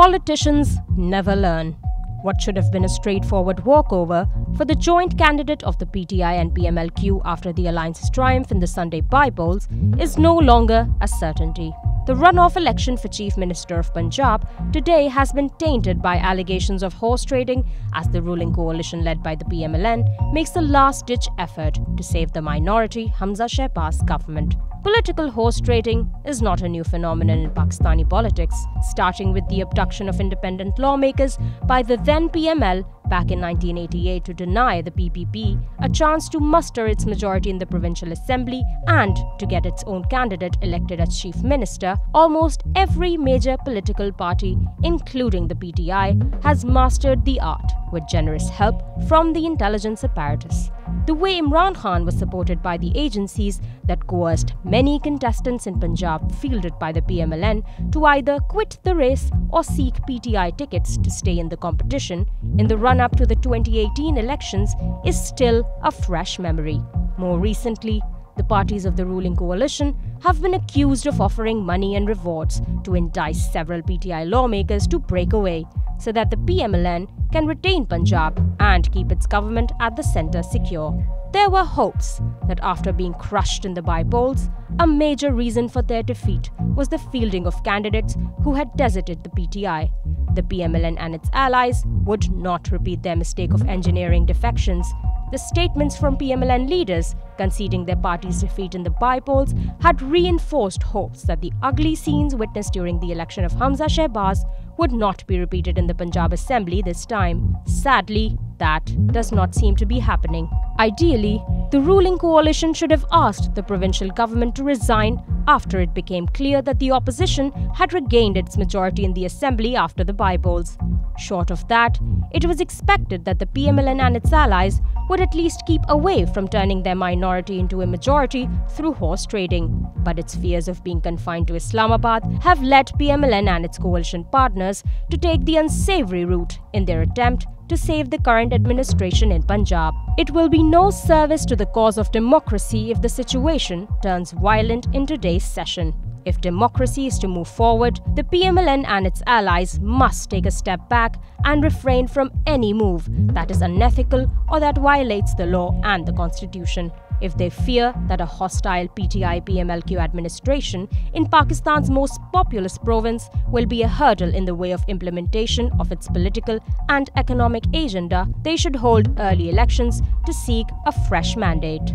Politicians never learn. What should have been a straightforward walkover for the joint candidate of the PTI and PMLQ after the alliance's triumph in the Sunday by-polls is no longer a certainty. The runoff election for Chief Minister of Punjab today has been tainted by allegations of horse trading as the ruling coalition led by the PMLN makes the last-ditch effort to save the minority Hamza Shehbaz government. Political horse trading is not a new phenomenon in Pakistani politics, starting with the abduction of independent lawmakers by the then PML back in 1988 to deny the PPP a chance to muster its majority in the Provincial Assembly and to get its own candidate elected as Chief Minister. Almost every major political party, including the PTI, has mastered the art with generous help from the intelligence apparatus. The way Imran Khan was supported by the agencies that coerced many contestants in Punjab fielded by the PMLN to either quit the race or seek PTI tickets to stay in the competition in the run-up to the 2018 elections is still a fresh memory. More recently, the parties of the ruling coalition have been accused of offering money and rewards to entice several PTI lawmakers to break away so that the PMLN can retain Punjab and keep its government at the centre secure. There were hopes that after being crushed in the by-polls, a major reason for their defeat was the fielding of candidates who had deserted the PTI. The PMLN and its allies would not repeat their mistake of engineering defections. The statements from PMLN leaders conceding their party's defeat in the by-polls had reinforced hopes that the ugly scenes witnessed during the election of Hamza Shehbaz would not be repeated in the Punjab Assembly this time. Sadly, that does not seem to be happening. Ideally, the ruling coalition should have asked the provincial government to resign after it became clear that the opposition had regained its majority in the assembly after the by-polls. Short of that, it was expected that the PMLN and its allies would at least keep away from turning their minority into a majority through horse trading. But its fears of being confined to Islamabad have led PMLN and its coalition partners to take the unsavory route in their attempt to save the current administration in Punjab. It will be no service to the cause of democracy if the situation turns violent in today's session. If democracy is to move forward, the PMLN and its allies must take a step back and refrain from any move that is unethical or that violates the law and the constitution. If they fear that a hostile PTI-PMLQ administration in Pakistan's most populous province will be a hurdle in the way of implementation of its political and economic agenda, they should hold early elections to seek a fresh mandate.